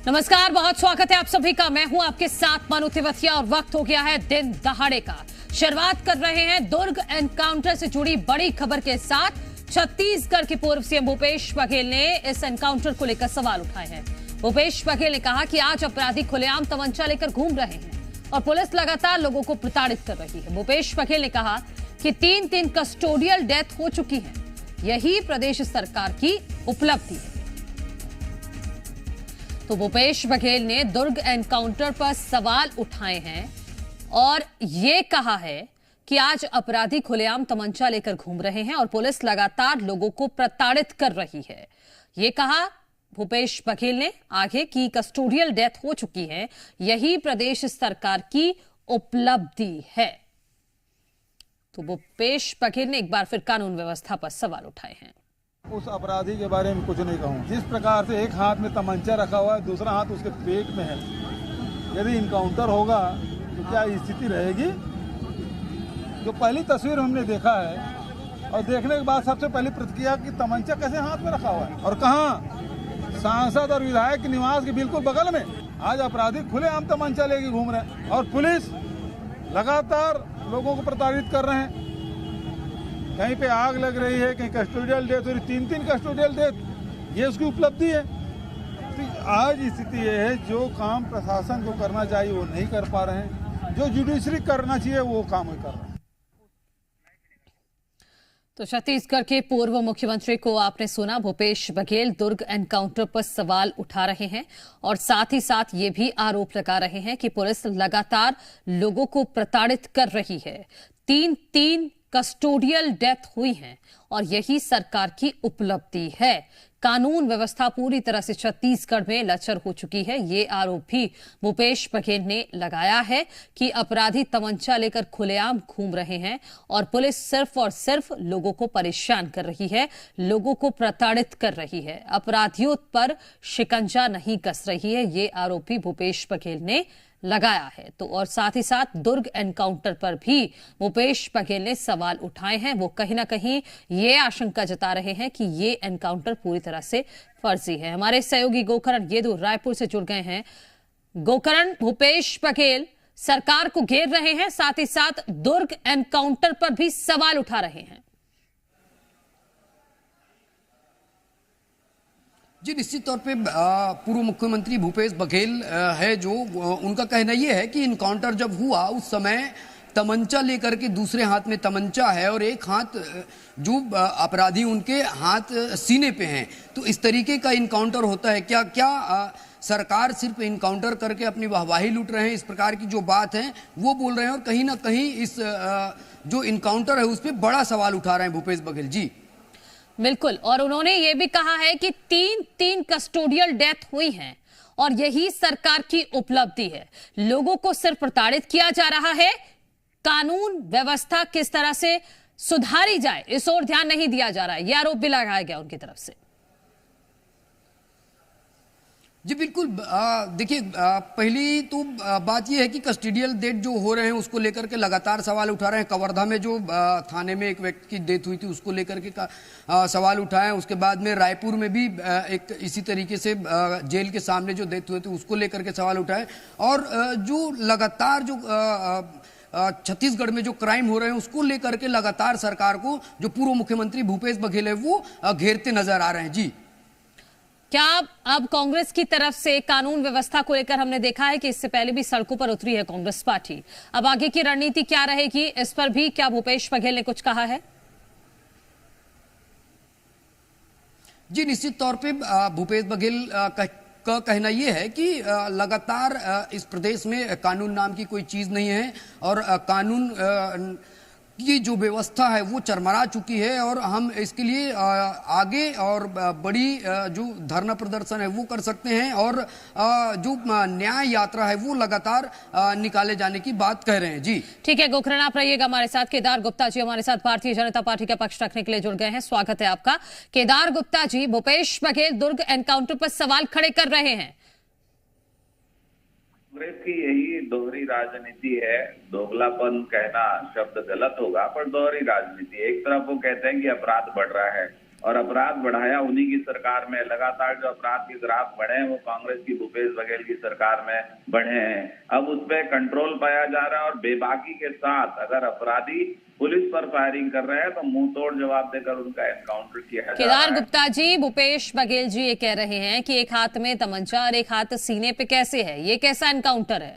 नमस्कार, बहुत स्वागत है आप सभी का। मैं हूं आपके साथ मनु तिवतिया और वक्त हो गया है दिन दहाड़े का। शुरुआत कर रहे हैं दुर्ग एनकाउंटर से जुड़ी बड़ी खबर के साथ। छत्तीसगढ़ के पूर्व सीएम भूपेश बघेल ने इस एनकाउंटर को लेकर सवाल उठाए हैं। भूपेश बघेल ने कहा कि आज अपराधी खुलेआम तमंचा लेकर घूम रहे हैं और पुलिस लगातार लोगों को प्रताड़ित कर रही है। भूपेश बघेल ने कहा कि 3 कस्टोडियल डेथ हो चुकी है, यही प्रदेश सरकार की उपलब्धि है। तो भूपेश बघेल ने दुर्ग एनकाउंटर पर सवाल उठाए हैं और ये कहा है कि आज अपराधी खुलेआम तमंचा लेकर घूम रहे हैं और पुलिस लगातार लोगों को प्रताड़ित कर रही है। ये कहा भूपेश बघेल ने आगे की कस्टोडियल डेथ हो चुकी है, यही प्रदेश सरकार की उपलब्धि है। तो भूपेश बघेल ने एक बार फिर कानून व्यवस्था पर सवाल उठाए हैं। उस अपराधी के बारे में कुछ नहीं कहूँ। जिस प्रकार से एक हाथ में तमंचा रखा हुआ है, दूसरा हाथ उसके पेट में है, यदि इनकाउंटर होगा तो क्या स्थिति रहेगी? जो पहली तस्वीर हमने देखा है और देखने के बाद सबसे पहली प्रतिक्रिया कि तमंचा कैसे हाथ में रखा हुआ है और कहाँ? सांसद और विधायक के निवास के बिल्कुल बगल में आज अपराधी खुलेआम तमंचा लेके घूम रहे हैं और पुलिस लगातार लोगों को प्रताड़ित कर रहे हैं। कहीं पे आग लग रही है, कहीं कस्टोडियल डेथ हो रही, 3 कस्टोडियल डेथ, ये उसकी उपलब्धि है। तो आज स्थिति ये है, जो काम प्रशासन को करना चाहिए वो नहीं कर पा रहे हैं, जो जुडिशरी करना चाहिए वो काम वो कर रहे हैं। तो छत्तीसगढ़ के पूर्व मुख्यमंत्री को आपने सुना, भूपेश बघेल दुर्ग एनकाउंटर पर सवाल उठा रहे हैं और साथ ही साथ ये भी आरोप लगा रहे हैं कि पुलिस लगातार लोगों को प्रताड़ित कर रही है। 3 कस्टोडियल डेथ हुई हैं और यही सरकार की उपलब्धि है। कानून व्यवस्था पूरी तरह से छत्तीसगढ़ में लचर हो चुकी है, ये आरोप भी भूपेश बघेल ने लगाया है कि अपराधी तमंचा लेकर खुलेआम घूम रहे हैं और पुलिस सिर्फ और सिर्फ लोगों को परेशान कर रही है, लोगों को प्रताड़ित कर रही है, अपराधियों पर शिकंजा नहीं कस रही है। ये आरोप भी भूपेश बघेल ने लगाया है। तो और साथ ही साथ दुर्ग एनकाउंटर पर भी भूपेश बघेल ने सवाल उठाए हैं। वो कहीं ना कहीं ये आशंका जता रहे हैं कि ये एनकाउंटर पूरी तरह से फर्जी है। हमारे सहयोगी गोकरण येदू रायपुर से जुड़ गए हैं। गोकरण, भूपेश बघेल सरकार को घेर रहे हैं, साथ ही साथ दुर्ग एनकाउंटर पर भी सवाल उठा रहे हैं। जी, निश्चित तौर पे पूर्व मुख्यमंत्री भूपेश बघेल है जो उनका कहना ये है कि इनकाउंटर जब हुआ उस समय तमंचा लेकर के दूसरे हाथ में तमंचा है और एक हाथ जो अपराधी उनके हाथ सीने पे हैं। तो इस तरीके का इनकाउंटर होता है क्या? सरकार सिर्फ इनकाउंटर करके अपनी वाहवाही लूट रहे हैं, इस प्रकार की जो बात है वो बोल रहे हैं और कहीं ना कहीं इस जो इनकाउंटर है उस पर बड़ा सवाल उठा रहे हैं भूपेश बघेल जी। बिल्कुल, और उन्होंने ये भी कहा है कि 3 कस्टोडियल डेथ हुई हैं और यही सरकार की उपलब्धि है। लोगों को सिर्फ प्रताड़ित किया जा रहा है, कानून व्यवस्था किस तरह से सुधारी जाए इस ओर ध्यान नहीं दिया जा रहा है, यह आरोप भी लगाया गया उनकी तरफ से। जी बिल्कुल, देखिए पहली तो बात यह है कि कस्टोडियल डेथ जो हो रहे हैं उसको लेकर के लगातार सवाल उठा रहे हैं। कवर्धा में जो थाने में एक व्यक्ति की डेथ हुई थी उसको लेकर के सवाल उठाए हैं। उसके बाद में रायपुर में भी एक इसी तरीके से जेल के सामने जो डेथ हुए थे उसको लेकर के सवाल उठाए और जो लगातार जो छत्तीसगढ़ में जो क्राइम हो रहे हैं उसको लेकर के लगातार सरकार को जो पूर्व मुख्यमंत्री भूपेश बघेल है वो घेरते नजर आ रहे हैं। जी, क्या अब कांग्रेस की तरफ से कानून व्यवस्था को लेकर हमने देखा है कि इससे पहले भी सड़कों पर उतरी है कांग्रेस पार्टी, अब आगे की रणनीति क्या रहेगी, इस पर भी क्या भूपेश बघेल ने कुछ कहा है? जी, निश्चित तौर पे भूपेश बघेल का कहना यह है कि लगातार इस प्रदेश में कानून नाम की कोई चीज नहीं है और कानून की जो व्यवस्था है वो चरमरा चुकी है और हम इसके लिए आगे और बड़ी जो धरना प्रदर्शन है वो कर सकते हैं और जो न्याय यात्रा है वो लगातार निकाले जाने की बात कह रहे हैं। जी ठीक है गोकरण, आप रहिएगा हमारे साथ। केदार गुप्ता जी हमारे साथ भारतीय जनता पार्टी का पक्ष रखने के लिए जुड़ गए हैं, स्वागत है आपका। केदार गुप्ता जी, भूपेश बघेल दुर्ग एनकाउंटर पर सवाल खड़े कर रहे हैं। कांग्रेस की यही दोहरी राजनीति है। दोगलापन कहना शब्द गलत होगा, पर दोहरी राजनीति। एक तरफ वो कहते हैं कि अपराध बढ़ रहा है और अपराध बढ़ाया उन्हीं की सरकार में। लगातार जो अपराध के ग्राफ बढ़े हैं वो कांग्रेस की भूपेश बघेल की सरकार में बढ़े हैं। अब उस पर कंट्रोल पाया जा रहा है और बेबाकी के साथ अगर अपराधी पुलिस पर फायरिंग कर रहे हैं तो मुंह तोड़ जवाब देकर उनका एनकाउंटर किया जा रहा है। केदार गुप्ता जी, भूपेश बघेल जी ये कह रहे हैं कि एक हाथ में तमंचा और एक हाथ सीने पे कैसे है, ये कैसा एनकाउंटर है?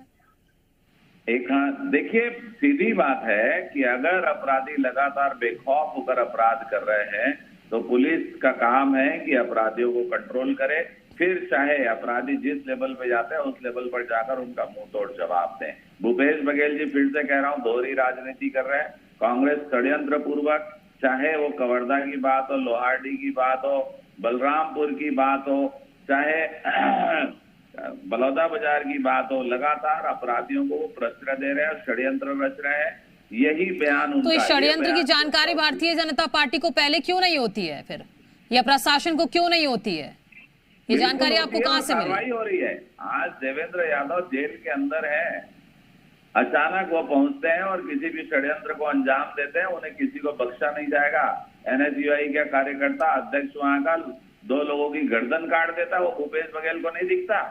एक देखिए, सीधी बात है कि अगर अपराधी लगातार बेखौफ होकर अपराध कर रहे हैं तो पुलिस का काम है कि अपराधियों को कंट्रोल करे, फिर चाहे अपराधी जिस लेवल पे जाते हैं उस लेवल पर जाकर उनका मुंह तोड़ जवाब दें। भूपेश बघेल जी फिर से कह रहा हूं, दोहरी राजनीति कर रहे हैं। कांग्रेस षड्यंत्र पूर्वक, चाहे वो कवर्धा की बात हो, लोहारडी की बात हो, बलरामपुर की बात हो, चाहे बलौदा बाजार की बात हो, लगातार अपराधियों को प्रश्रय दे रहे हैं, षड्यंत्र रच रहे हैं। यही बयान उनका। तो इस षड्यंत्र की जानकारी भारतीय जनता पार्टी को पहले क्यों नहीं होती है फिर, या प्रशासन को क्यों नहीं होती है? ये जानकारी आपको कहां से मिली? कार्रवाई हो रही है। आज देवेंद्र यादव जेल के अंदर है, अचानक वो पहुंचते हैं और किसी भी षड्यंत्र को अंजाम देते हैं, उन्हें किसी को बख्शा नहीं जाएगा। एनएसयूआई का कार्यकर्ता अध्यक्ष वहां का 2 लोगों की गर्दन काट देता, वो भूपेश बघेल को नहीं दिखता?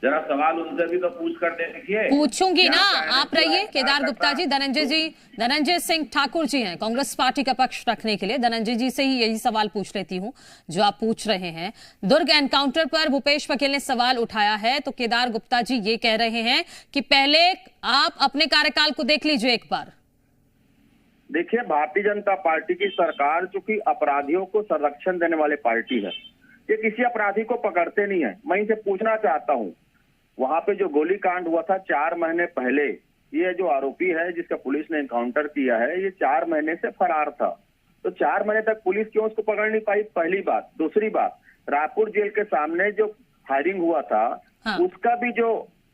जरा सवाल उनसे भी तो पूछ कर देखिए। पूछूंगी ना, आप रहिए। केदार गुप्ता जी, धनंजय सिंह ठाकुर जी हैं कांग्रेस पार्टी का पक्ष रखने के लिए। धनंजय जी से ही यही सवाल पूछ लेती हूं जो आप पूछ रहे हैं। दुर्ग एनकाउंटर पर भूपेश बघेल ने सवाल उठाया है, तो केदार गुप्ता जी ये कह रहे हैं कि पहले आप अपने कार्यकाल को देख लीजिए एक बार। देखिए, भारतीय जनता पार्टी की सरकार चूंकि अपराधियों को संरक्षण देने वाली पार्टी है, ये किसी अपराधी को पकड़ते नहीं है। मैं इनसे पूछना चाहता हूं, वहां पे जो गोलीकांड हुआ था 4 महीने पहले, ये जो आरोपी है जिसका पुलिस ने एनकाउंटर किया है, ये 4 महीने से फरार था। तो 4 महीने तक पुलिस क्यों उसको पकड़ नहीं पाई? पहली बात। दूसरी बात, रायपुर जेल के सामने जो फायरिंग हुआ था, हाँ। उसका भी जो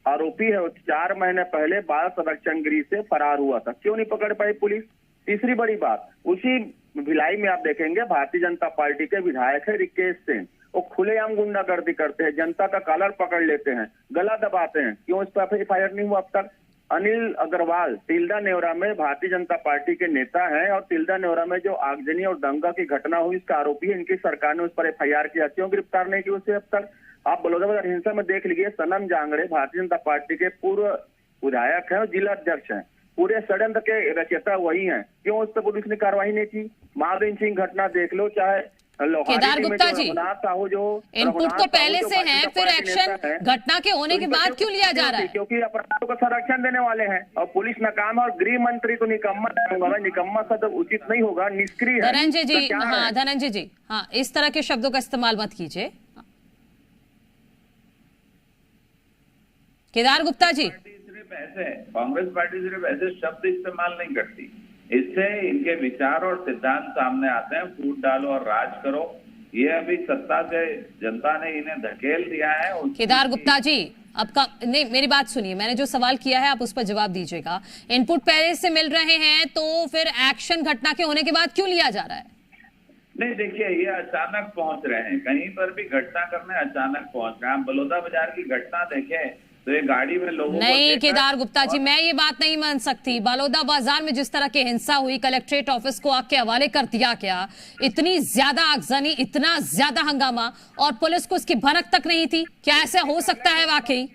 आरोपी है वो 4 महीने पहले बाल संरक्षण गृह से फरार हुआ था, क्यों नहीं पकड़ पाई पुलिस? तीसरी बड़ी बात, उसी भिलाई में आप देखेंगे भारतीय जनता पार्टी के विधायक है रिकेश सिंह, वो खुलेआम गुंडागर्दी करते हैं, जनता का कॉलर पकड़ लेते हैं, गला दबाते हैं। क्यों इस पर एफआईआर नहीं हुआ अब तक? अनिल अग्रवाल तिल्दा नेवरा में भारतीय जनता पार्टी के नेता हैं और तिल्दा नेवरा में जो आगजनी और दंगा की घटना हुई इसका आरोपी है, इनकी सरकार ने उस पर एफआईआर किया, क्यों गिरफ्तार नहीं की उसे अब तक? आप बलौदाबाजार हिंसा में देख लीजिए, सनम जांगड़े भारतीय जनता पार्टी के पूर्व विधायक है और जिला अध्यक्ष है, पूरे षड्यंत्र के रचयिता वही हैं, क्यों उस पर पुलिस ने कार्रवाई नहीं की? माधव सिंह घटना देख लो, चाहे केदार गुप्ता जी, इनपुट तो पहले से है, फिर एक्शन घटना के होने के बाद क्यों लिया जा रहा है? क्योंकि अपराधियों को संरक्षण देने वाले हैं और पुलिस नाकाम है और गृह मंत्री तो निकम्मा, निकम्मा शब्द उचित नहीं होगा, निष्क्रिय है। धनंजय जी, हाँ धनंजय जी, हाँ इस तरह के शब्दों का इस्तेमाल मत कीजिए। केदार गुप्ता जी, कांग्रेस पार्टी सिर्फ ऐसे शब्द इस्तेमाल नहीं करती, इससे इनके विचार और सिद्धांत सामने आते हैं। फूट डालो और राज करो, ये अभी सत्ता से जनता ने इन्हें धकेल दिया है। केदार गुप्ता जी, आपका नहीं, मेरी बात सुनिए, मैंने जो सवाल किया है आप उस पर जवाब दीजिएगा। इनपुट पहले से मिल रहे हैं तो फिर एक्शन घटना के होने के बाद क्यों लिया जा रहा है? नहीं देखिए, ये अचानक पहुंच रहे हैं, कहीं पर भी घटना करने अचानक पहुंच रहे हैं। आप बलौदा बाजार की घटना देखें तो ये गाड़ी में लोगों नहीं केदार गुप्ता जी, मैं ये बात नहीं मान सकती। बलौदा बाजार में जिस तरह की हिंसा हुई, कलेक्ट्रेट ऑफिस को आग के हवाले कर दिया गया, इतनी ज्यादा आगजनी, इतना ज्यादा हंगामा और पुलिस को इसकी भनक तक नहीं थी। क्या ऐसा हो सकता है वाकई?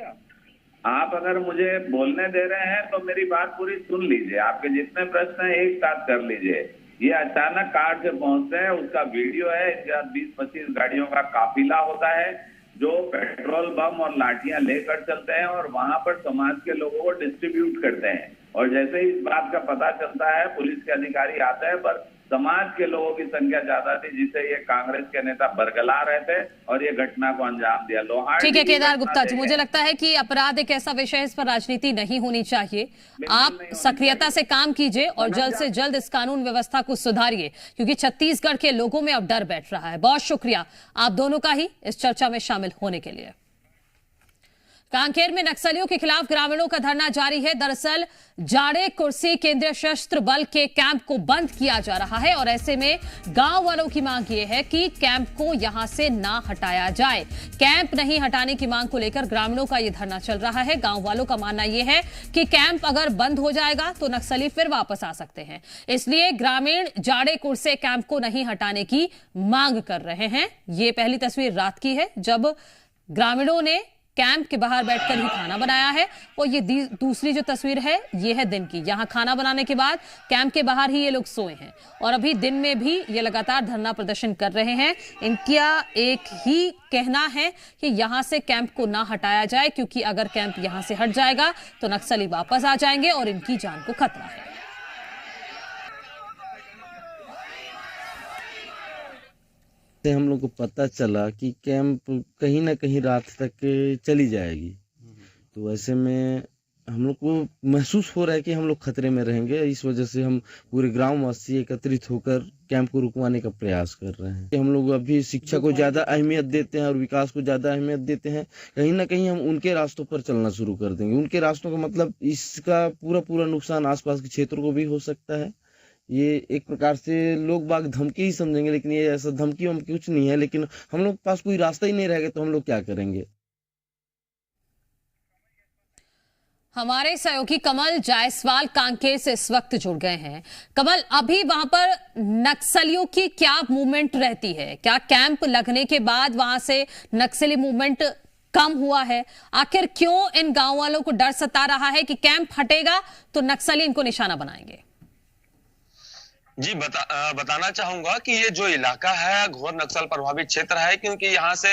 आप अगर मुझे बोलने दे रहे हैं तो मेरी बात पूरी सुन लीजिए, आपके जितने प्रश्न हैं एक साथ कर लीजिए। ये अचानक कार से पहुंचते हैं, उसका वीडियो है, इसके 20-25 गाड़ियों का काफिला होता है जो पेट्रोल बम और लाठियां लेकर चलते हैं और वहां पर समाज के लोगों को डिस्ट्रीब्यूट करते हैं। और जैसे ही इस बात का पता चलता है, पुलिस के अधिकारी आते हैं, पर समाज के लोगों की संख्या ज्यादा थी जिसे ये कांग्रेस के नेता बरगला रहे थे और ये घटना को अंजाम दिया। लोहार ठीक है केदार गुप्ता जी, मुझे लगता है कि अपराध एक ऐसा विषय है, इस पर राजनीति नहीं होनी चाहिए। आप सक्रियता से काम कीजिए और जल्द से जल्द इस कानून व्यवस्था को सुधारिए, क्योंकि छत्तीसगढ़ के लोगों में अब डर बैठ रहा है। बहुत शुक्रिया आप दोनों का ही इस चर्चा में शामिल होने के लिए। कांकेर में नक्सलियों के खिलाफ ग्रामीणों का धरना जारी है। दरअसल जाड़े कुर्सी केंद्रीय सशस्त्र बल के कैंप को बंद किया जा रहा है और ऐसे में गांव वालों की मांग ये है कि कैंप को यहां से ना हटाया जाए। कैंप नहीं हटाने की मांग को लेकर ग्रामीणों का यह धरना चल रहा है। गांव वालों का मानना यह है कि कैंप अगर बंद हो जाएगा तो नक्सली फिर वापस आ सकते हैं, इसलिए ग्रामीण जाड़े कुर्सी कैंप को नहीं हटाने की मांग कर रहे हैं। ये पहली तस्वीर रात की है जब ग्रामीणों ने कैंप के बाहर बैठकर ही खाना बनाया है और ये दूसरी जो तस्वीर है ये है दिन की। यहां खाना बनाने के बाद कैंप के बाहर ही ये लोग सोए हैं और अभी दिन में भी ये लगातार धरना प्रदर्शन कर रहे हैं। इनका एक ही कहना है कि यहां से कैंप को ना हटाया जाए, क्योंकि अगर कैंप यहां से हट जाएगा तो नक्सली वापस आ जाएंगे और इनकी जान को खतरा है। हम लोग को पता चला कि कैंप कहीं ना कहीं रात तक चली जाएगी, तो ऐसे में हम लोग को महसूस हो रहा है कि हम लोग खतरे में रहेंगे। इस वजह से हम पूरे ग्रामवासी एकत्रित होकर कैंप को रुकवाने का प्रयास कर रहे हैं। हम लोग अभी शिक्षा को ज्यादा अहमियत देते हैं और विकास को ज्यादा अहमियत देते हैं। कहीं ना कहीं हम उनके रास्तों पर चलना शुरू कर देंगे। उनके रास्तों का मतलब इसका पूरा नुकसान आसपास के क्षेत्रों को भी हो सकता है। ये एक प्रकार से लोग बाग धमकी ही समझेंगे, लेकिन ये ऐसा धमकी हम कुछ नहीं है। लेकिन हम लोग के पास कोई रास्ता ही नहीं रहेगा तो हम लोग क्या करेंगे। हमारे सहयोगी कमल जायसवाल कांकेर से इस वक्त जुड़ गए हैं। कमल, अभी वहां पर नक्सलियों की क्या मूवमेंट रहती है? क्या कैंप लगने के बाद वहां से नक्सली मूवमेंट कम हुआ है? आखिर क्यों इन गांव वालों को डर सता रहा है कि कैंप हटेगा तो नक्सली इनको निशाना बनाएंगे? जी बताना चाहूंगा कि ये जो इलाका है घोर नक्सल प्रभावित क्षेत्र है, क्योंकि यहाँ से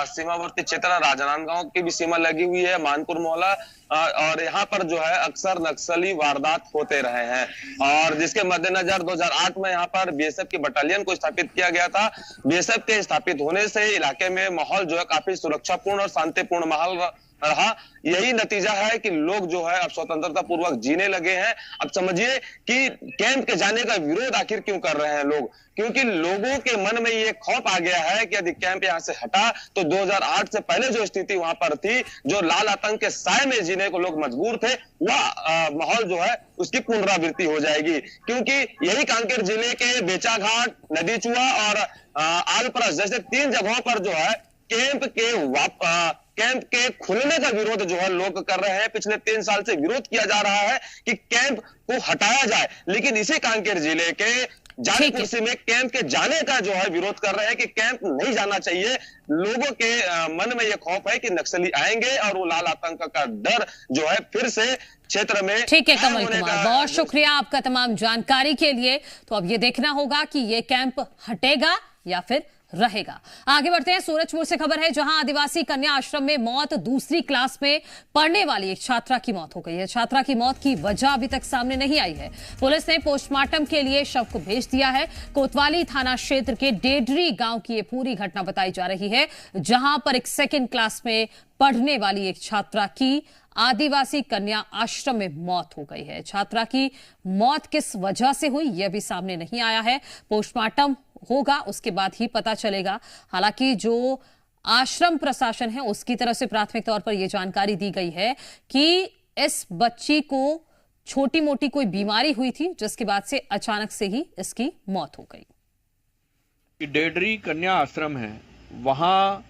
सीमावर्ती क्षेत्र राजनांदगांव की भी सीमा लगी हुई है, मानपुर मोहल्ला, और यहाँ पर जो है अक्सर नक्सली वारदात होते रहे हैं। और जिसके मद्देनजर 2008 में यहाँ पर बीएसएफ की बटालियन को स्थापित किया गया था। बीएसएफ के स्थापित होने से इलाके में माहौल जो है काफी सुरक्षापूर्ण और शांतिपूर्ण माहौल रहा। यही नतीजा है कि लोग जो है अब स्वतंत्रता पूर्वक जीने लगे हैं। अब समझिए कि कैंप के जाने का विरोध आखिर क्यों कर रहे हैं लोग, क्योंकि लोगों के मन में ये खौफ आ गया है कि यदि कैंप यहाँ से हटा तो 2008 से पहले जो स्थिति वहां पर थी, जो लाल आतंक के साए में जीने को लोग मजबूर थे, वह माहौल जो है उसकी पुनरावृत्ति हो जाएगी। क्योंकि यही कांकेर जिले के बेचाघाट, नदी चुआ और आलपरस जैसे 3 जगहों पर जो है कैंप के खुलने का विरोध जो है लोग कर रहे हैं। पिछले 3 साल से विरोध किया जा रहा है कि कैंप को हटाया जाए, लेकिन इसी कांकेर जिले के जाड़े कुर्सी में कैंप के जाने का जो है विरोध कर रहे हैं कि कैंप नहीं जाना चाहिए। लोगों के मन में यह खौफ है कि नक्सली आएंगे और वो लाल आतंक का डर जो है फिर से क्षेत्र में। ठीक है कमल कुमार, बहुत शुक्रिया आपका तमाम जानकारी के लिए। तो अब ये देखना होगा कि ये कैंप हटेगा या फिर रहेगा। आगे बढ़ते हैं। सूरजपुर से खबर है, जहां आदिवासी कन्या आश्रम में मौत। दूसरी क्लास में पढ़ने वाली एक छात्रा की मौत हो गई है। छात्रा की मौत की वजह अभी तक सामने नहीं आई है। पुलिस ने पोस्टमार्टम के लिए शव को भेज दिया है। कोतवाली थाना क्षेत्र के डेडरी गांव की ये पूरी घटना बताई जा रही है, जहां पर एक 2nd क्लास में पढ़ने वाली एक छात्रा की आदिवासी कन्या आश्रम में मौत हो गई है। छात्रा की मौत किस वजह से हुई यह भी सामने नहीं आया है। पोस्टमार्टम होगा उसके बाद ही पता चलेगा। हालांकि जो आश्रम प्रशासन है उसकी तरफ से प्राथमिक तौर पर यह जानकारी दी गई है कि इस बच्ची को छोटी मोटी कोई बीमारी हुई थी, जिसके बाद से अचानक से ही इसकी मौत हो गई। डेडरी कन्या आश्रम है, वहां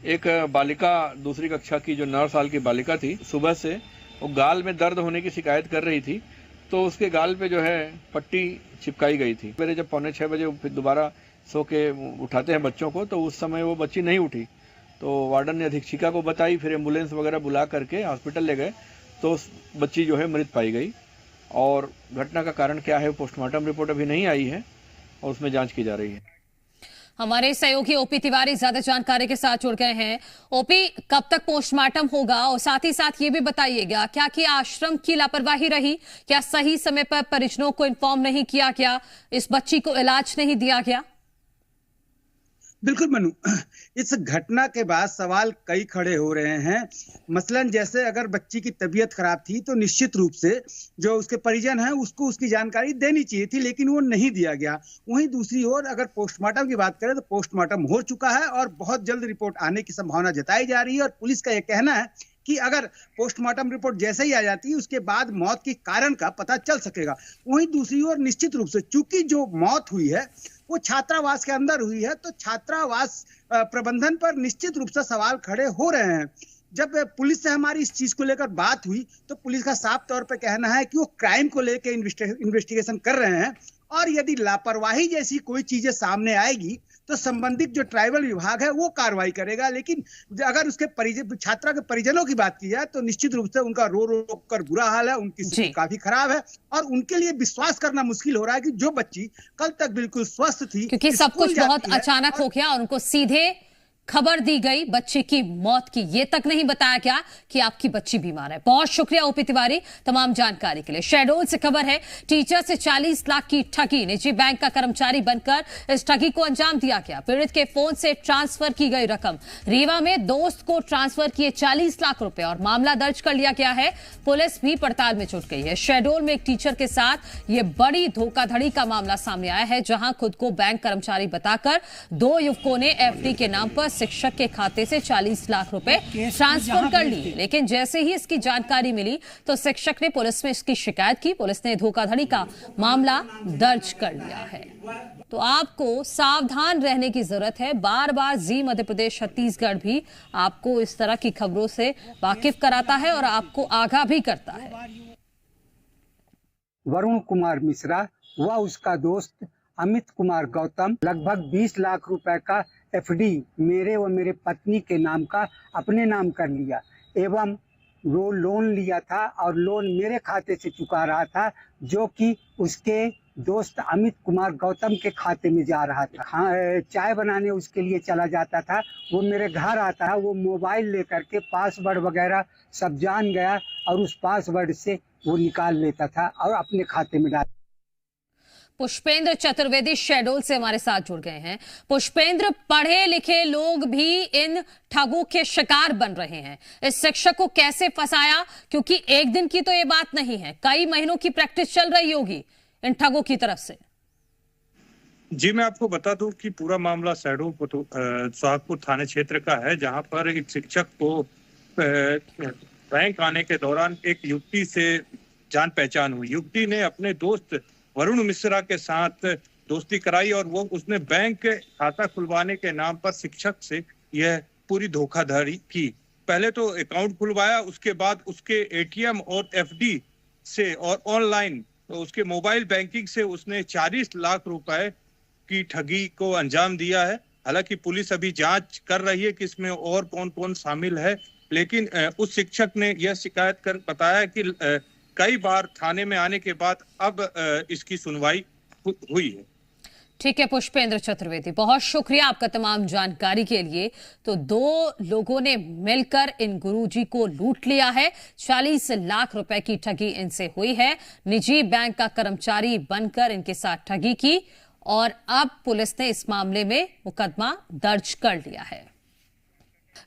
एक बालिका 2री कक्षा की जो 9 साल की बालिका थी, सुबह से वो गाल में दर्द होने की शिकायत कर रही थी, तो उसके गाल पे जो है पट्टी चिपकाई गई थी। मेरे जब 5:45 बजे फिर दोबारा सो के उठाते हैं बच्चों को, तो उस समय वो बच्ची नहीं उठी, तो वार्डन ने अधीक्षिका को बताई, फिर एम्बुलेंस वगैरह बुला करके हॉस्पिटल ले गए, तो उस बच्ची जो है मृत पाई गई। और घटना का कारण क्या है पोस्टमार्टम रिपोर्ट अभी नहीं आई है और उसमें जांच की जा रही है। हमारे सहयोगी ओपी तिवारी ज्यादा जानकारी के साथ जुड़ गए हैं। ओपी, कब तक पोस्टमार्टम होगा और साथ ही साथ ये भी बताइएगा क्या कि आश्रम की लापरवाही रही, क्या सही समय पर परिजनों को इन्फॉर्म नहीं किया गया, इस बच्ची को इलाज नहीं दिया गया? बिल्कुल मनु, इस घटना के बाद सवाल कई खड़े हो रहे हैं। मसलन जैसे अगर बच्ची की तबीयत खराब थी तो निश्चित रूप से जो उसके परिजन हैं उसको उसकी जानकारी देनी चाहिए थी, लेकिन वो नहीं दिया गया। वहीं दूसरी ओर अगर पोस्टमार्टम की बात करें तो पोस्टमार्टम हो चुका है और बहुत जल्द रिपोर्ट आने की संभावना जताई जा रही है। और पुलिस का यह कहना है कि अगर पोस्टमार्टम रिपोर्ट जैसे ही आ जाती है उसके बाद मौत के कारण का पता चल सकेगा। वहीं दूसरी ओर निश्चित रूप से चूंकि जो मौत हुई है वो छात्रावास के अंदर हुई है, तो छात्रावास प्रबंधन पर निश्चित रूप से सवाल खड़े हो रहे हैं। जब पुलिस से हमारी इस चीज को लेकर बात हुई तो पुलिस का साफ तौर पे कहना है कि वो क्राइम को लेकर इन्वेस्टिगेशन कर रहे हैं, और यदि लापरवाही जैसी कोई चीजें सामने आएगी तो संबंधित जो ट्राइबल विभाग है वो कार्रवाई करेगा। लेकिन अगर उसके छात्रा के परिजनों की बात की जाए तो निश्चित रूप से उनका रो रो कर बुरा हाल है, उनकी स्थिति काफी खराब है, और उनके लिए विश्वास करना मुश्किल हो रहा है कि जो बच्ची कल तक बिल्कुल स्वस्थ थी, क्योंकि सब कुछ बहुत अचानक हो गया और उनको सीधे खबर दी गई बच्चे की मौत की, ये तक नहीं बताया गया कि आपकी बच्ची बीमार है। बहुत शुक्रिया ओपी तिवारी तमाम जानकारी के लिए। शहडोल से खबर है, टीचर से 40 लाख की ठगी, निजी बैंक का कर्मचारी बनकर इस ठगी को अंजाम दिया गया। पीड़ित के फोन से ट्रांसफर की गई रकम, रीवा में दोस्त को ट्रांसफर किए 40 लाख रुपए और मामला दर्ज कर लिया गया है। पुलिस भी पड़ताल में जुट गई है। शहडोल में एक टीचर के साथ यह बड़ी धोखाधड़ी का मामला सामने आया है, जहां खुद को बैंक कर्मचारी बताकर 2 युवकों ने एफडी के नाम पर शिक्षक के खाते से 40 लाख रुपए ट्रांसफर कर लिए। लेकिन जैसे ही इसकी जानकारी मिली तो शिक्षक ने पुलिस में इसकी शिकायत की। पुलिस ने धोखाधड़ी का मामला दर्ज कर लिया है। तो आपको सावधान रहने की जरूरत है। बार बार जी मध्य प्रदेश छत्तीसगढ़ भी आपको इस तरह की खबरों से वाकिफ कराता है और आपको आगाह भी करता है। वरुण कुमार मिश्रा व उसका दोस्त अमित कुमार गौतम लगभग 20 लाख रुपए का एफडी मेरे व मेरे पत्नी के नाम का अपने नाम कर लिया एवं वो लोन लिया था और लोन मेरे खाते से चुका रहा था, जो कि उसके दोस्त अमित कुमार गौतम के खाते में जा रहा था। हाँ, चाय बनाने उसके लिए चला जाता था, वो मेरे घर आता है, वो मोबाइल लेकर के पासवर्ड वगैरह सब जान गया और उस पासवर्ड से वो निकाल लेता था और अपने खाते में डाल। पुष्पेंद्र चतुर्वेदी शहडोल से हमारे साथ जुड़ गए हैं। पुष्पेंद्र, पढ़े लिखे लोग भी इन ठगों के शिकार बन रहे हैं। इस शिक्षक को कैसे फंसाया? क्योंकि एक दिन की तो ये बात नहीं है, कई महीनों की प्रैक्टिस चल रही होगी इन ठगों की तरफ से। जी, मैं आपको बता दूं कि पूरा मामला शहडोल सुहागपुर थाने क्षेत्र का है, जहां पर एक शिक्षक को बैंक आने के दौरान एक युवती से जान पहचान हुई। युवती ने अपने दोस्त वरुण मिश्रा के साथ दोस्ती कराई और वो उसने बैंक खाता खुलवाने के नाम पर शिक्षक से यह पूरी धोखाधड़ी की। पहले तो अकाउंट खुलवाया, उसके बाद उसके एटीएम और एफडी से और ऑनलाइन तो उसके मोबाइल बैंकिंग से उसने 40 लाख रुपए की ठगी को अंजाम दिया है। हालांकि पुलिस अभी जांच कर रही है कि इसमें और कौन कौन शामिल है, लेकिन उस शिक्षक ने यह शिकायत कर बताया कि कई बार थाने में आने के बाद अब इसकी सुनवाई हुई है। ठीक है पुष्पेंद्र चतुर्वेदी, बहुत शुक्रिया आपका तमाम जानकारी के लिए। तो 2 लोगों ने मिलकर इन गुरुजी को लूट लिया है। 40 लाख रुपए की ठगी इनसे हुई है। निजी बैंक का कर्मचारी बनकर इनके साथ ठगी की और अब पुलिस ने इस मामले में मुकदमा दर्ज कर लिया है।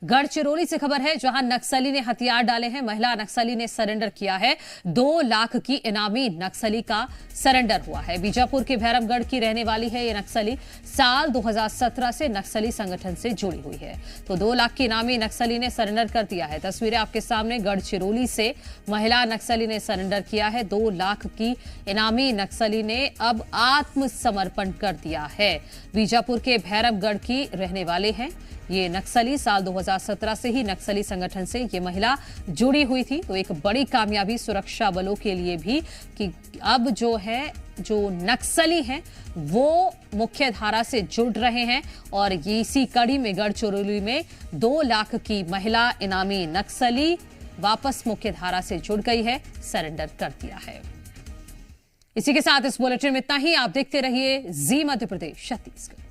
गढ़चिरौली से खबर है, जहां नक्सली ने हथियार डाले हैं। महिला नक्सली ने सरेंडर किया है। 2 लाख की इनामी नक्सली का सरेंडर हुआ है। बीजापुर के भैरमगढ़ की रहने वाली है ये नक्सली। साल 2017 से नक्सली संगठन से जुड़ी हुई है। तो 2 लाख की इनामी नक्सली ने सरेंडर कर दिया है। तस्वीरें आपके सामने, गढ़चिरौली से महिला नक्सली ने सरेंडर किया है। 2 लाख की इनामी नक्सली ने अब आत्मसमर्पण कर दिया है। बीजापुर के भैरमगढ़ की रहने वाले हैं ये नक्सली। साल 2017 से ही नक्सली संगठन से ये महिला जुड़ी हुई थी। तो एक बड़ी कामयाबी सुरक्षा बलों के लिए भी कि अब जो नक्सली हैं वो मुख्य धारा से जुड़ रहे हैं और इसी कड़ी में गढ़चिरौली में 2 लाख की महिला इनामी नक्सली वापस मुख्य धारा से जुड़ गई है, सरेंडर कर दिया है। इसी के साथ इस बुलेटिन में इतना ही। आप देखते रहिए जी मध्य प्रदेश छत्तीसगढ़।